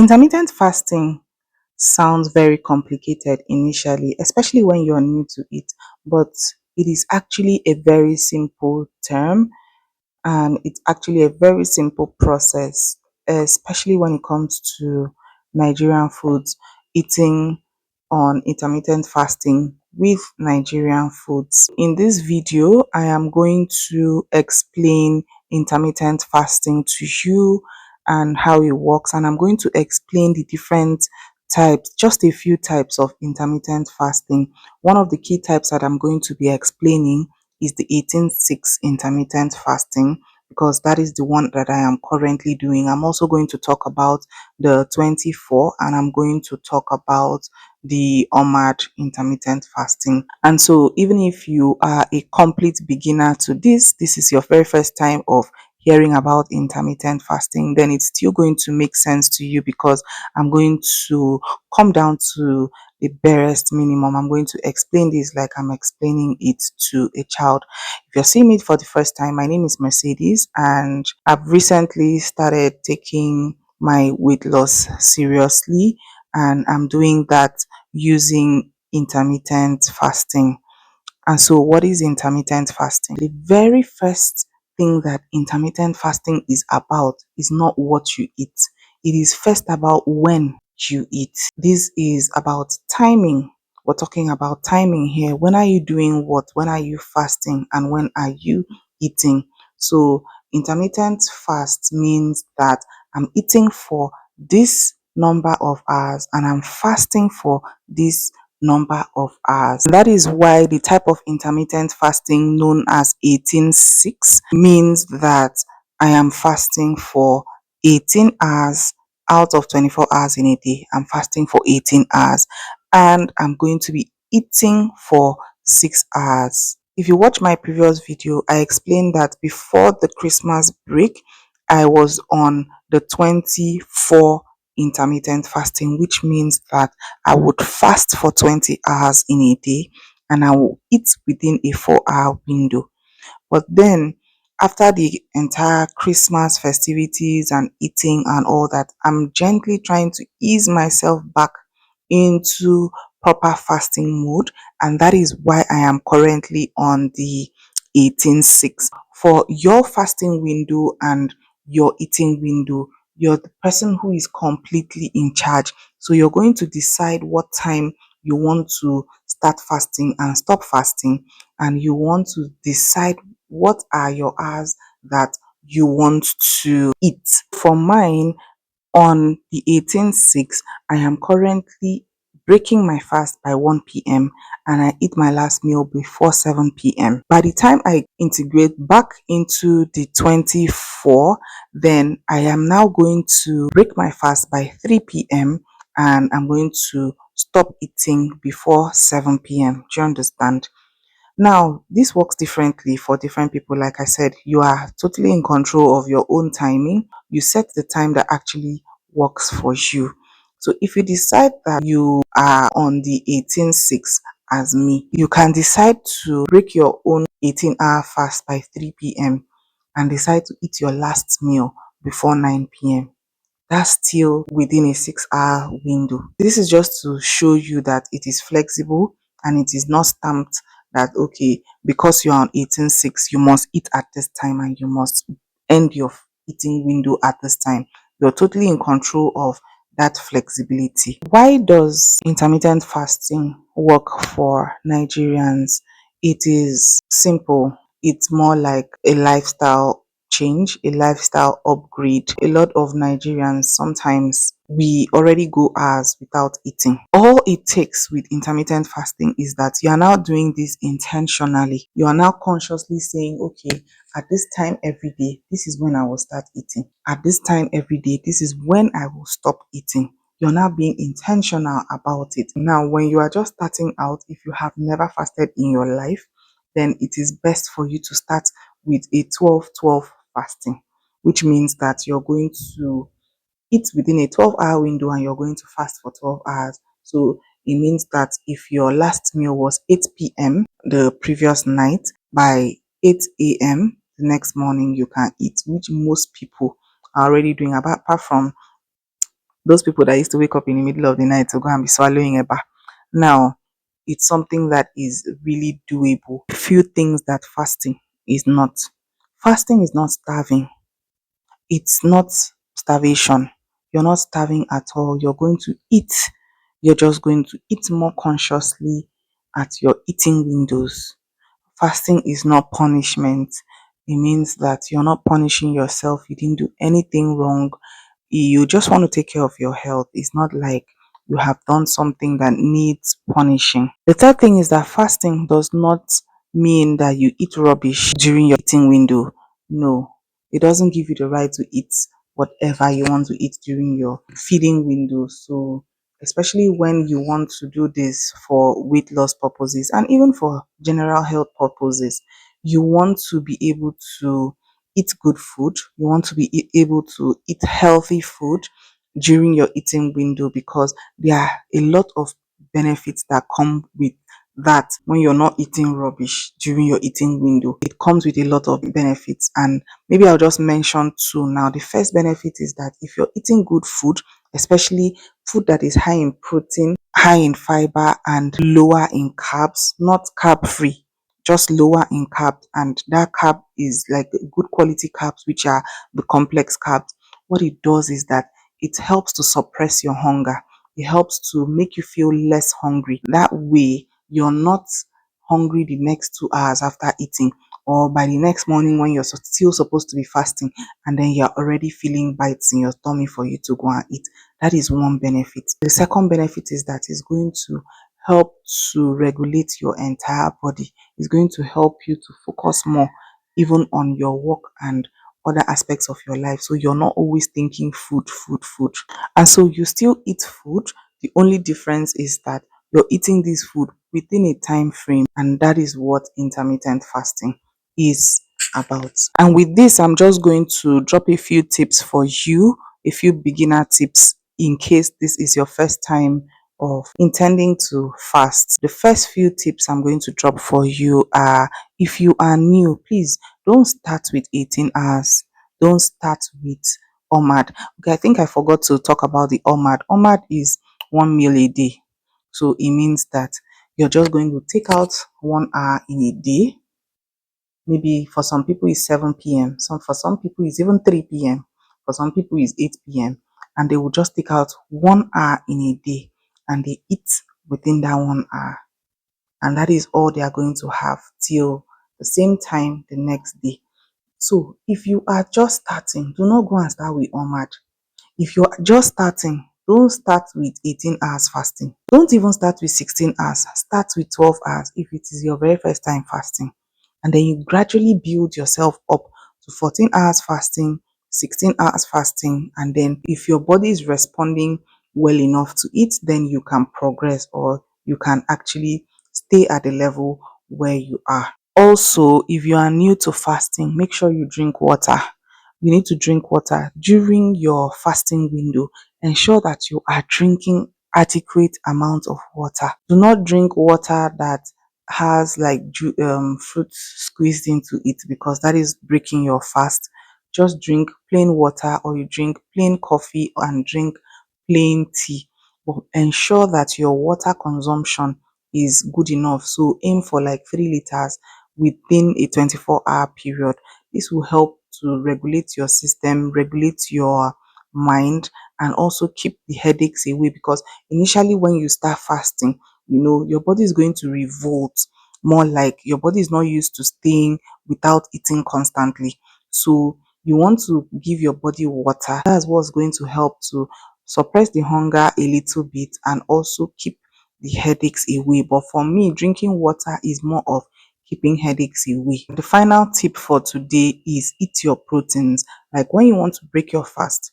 Intermittent fasting sounds very complicated initially, especially when you're new to it, but it is actually a very simple term and it's actually a very simple process, especially when it comes to Nigerian foods, eating on intermittent fasting with Nigerian foods. In this video, I am going to explain intermittent fasting to you and how it works, and I'm going to explain the different types, just a few types of intermittent fasting. One of the key types that I'm going to be explaining is the 18-6 intermittent fasting, because that is the one that I am currently doing. I'm also going to talk about the 24, and I'm going to talk about the OMAD intermittent fasting. And so even if you are a complete beginner to this is your very first time of hearing about intermittent fasting, then it's still going to make sense to you, because I'm going to come down to the barest minimum. I'm going to explain this like I'm explaining it to a child. If you're seeing me for the first time, my name is Mercedes, and I've recently started taking my weight loss seriously, and I'm doing that using intermittent fasting. And so, what is intermittent fasting? The very first thing that intermittent fasting is about is not what you eat, it is first about when you eat. This is about timing. We're talking about timing here. When are you doing what? When are you fasting? And when are you eating? So, intermittent fast means that I'm eating for this number of hours and I'm fasting for this number of hours. And that is why the type of intermittent fasting known as 18-6 means that I am fasting for 18 hours out of 24 hours in a day. I'm fasting for 18 hours and I'm going to be eating for 6 hours. If you watch my previous video, I explained that before the Christmas break, I was on the 24 intermittent fasting, which means that I would fast for 20 hours in a day and I will eat within a 4-hour window. But then, after the entire Christmas festivities and eating and all that, I'm gently trying to ease myself back into proper fasting mode, and that is why I am currently on the 18-6. For your fasting window and your eating window, you're the person who is completely in charge. So you're going to decide what time you want to start fasting and stop fasting, and you want to decide what are your hours that you want to eat. For mine, on the 18-6, I am currently breaking my fast by 1 p.m. and I eat my last meal before 7 p.m. By the time I integrate back into the 24, then I am now going to break my fast by 3 p.m. and I'm going to stop eating before 7 p.m. Do you understand? Now, this works differently for different people. Like I said, you are totally in control of your own timing. You set the time that actually works for you. So if you decide that you are on the 18-6 as me, you can decide to break your own 18-hour fast by 3 p.m. and decide to eat your last meal before 9 p.m. That's still within a 6-hour window. This is just to show you that it is flexible and it is not stamped that, okay, because you're on 18-6, you must eat at this time and you must end your eating window at this time. You're totally in control of that flexibility. Why does intermittent fasting work for Nigerians? It is simple. It's more like a lifestyle change, a lifestyle upgrade. A lot of Nigerians, sometimes we already go hours without eating. All it takes with intermittent fasting is that you are now doing this intentionally. You are now consciously saying, okay, at this time every day, this is when I will start eating. At this time every day, this is when I will stop eating. You're now being intentional about it. Now, when you are just starting out, if you have never fasted in your life, then it is best for you to start with a 12-12 fasting, which means that you're going to eat within a 12-hour window and you're going to fast for 12 hours. So it means that if your last meal was 8 p.m. the previous night, by 8 a.m. the next morning you can eat, which most people are already doing, apart from Those people that used to wake up in the middle of the night to go and be swallowing a bar. Now, it's something that is really doable. Few things that fasting is not. Fasting is not starving. It's not starvation. You're not starving at all. You're going to eat. You're just going to eat more consciously at your eating windows. Fasting is not punishment. It means that you're not punishing yourself. You didn't do anything wrong. You just want to take care of your health. It's not like you have done something that needs punishing. The third thing is that fasting does not mean that you eat rubbish during your eating window. No, it doesn't give you the right to eat whatever you want to eat during your feeding window. So, especially when you want to do this for weight loss purposes and even for general health purposes, you want to be able to eat good food. You want to be able to eat healthy food during your eating window because there are a lot of benefits that come with that when you're not eating rubbish during your eating window. It comes with a lot of benefits, and maybe I'll just mention two now. The first benefit is that if you're eating good food, especially food that is high in protein, high in fiber, and lower in carbs, not carb free, just lower in carbs, and that carb is like good quality carbs, which are the complex carbs. What it does is that it helps to suppress your hunger. It helps to make you feel less hungry. That way, you're not hungry the next 2 hours after eating, or by the next morning when you're still supposed to be fasting, and then you're already feeling bites in your tummy for you to go and eat. That is one benefit. The second benefit is that it's going to help to regulate your entire body. It's going to help you to focus more even on your work and other aspects of your life. So you're not always thinking food, food, food. And so you still eat food. The only difference is that you're eating this food within a time frame, and that is what intermittent fasting is about. And with this, I'm just going to drop a few tips for you, a few beginner tips in case this is your first time of intending to fast. The first few tips I'm going to drop for you are: if you are new, please don't start with 18 hours. Don't start with OMAD. Okay, I think I forgot to talk about the OMAD. OMAD is 1 meal a day. So it means that you're just going to take out 1 hour in a day. Maybe for some people it's 7 p.m. For some people it's even 3 p.m. For some people it's 8 p.m. And they will just take out 1 hour in a day and they eat within that 1 hour. And that is all they are going to have till the same time the next day. So if you are just starting, do not go and start with OMAD. If you're just starting, don't start with 18 hours fasting. Don't even start with 16 hours. Start with 12 hours if it is your very first time fasting. And then you gradually build yourself up to 14 hours fasting, 16 hours fasting. And then if your body is responding well enough to it, then you can progress, or you can actually stay at the level where you are. Also, if you are new to fasting, make sure you drink water. You need to drink water during your fasting window. Ensure that you are drinking adequate amount of water. Do not drink water that has like fruit squeezed into it, because that is breaking your fast. Just drink plain water, or you drink plain coffee and drink plain tea. But ensure that your water consumption is good enough. So aim for like 3 liters within a 24-hour period. This will help to regulate your system, regulate your mind, and also keep the headaches away, because initially when you start fasting, your body is going to revolt, more like your body is not used to staying without eating constantly. So you want to give your body water. That's what's going to help to suppress the hunger a little bit and also keep the headaches away. But for me, drinking water is more of keeping headaches away. The final tip for today is eat your proteins. Like when you want to break your fast,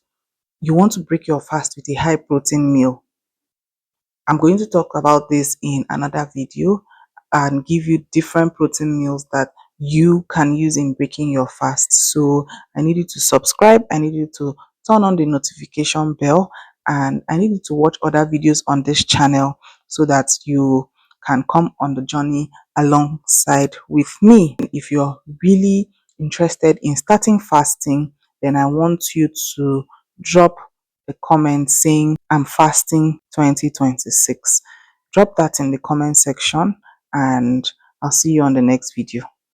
you want to break your fast with a high protein meal. I'm going to talk about this in another video and give you different protein meals that you can use in breaking your fast. So I need you to subscribe. I need you to turn on the notification bell, and I need you to watch other videos on this channel so that you can come on the journey alongside with me. If you're really interested in starting fasting, then I want you to drop a comment saying I'm fasting 2026. Drop that in the comment section and I'll see you on the next video.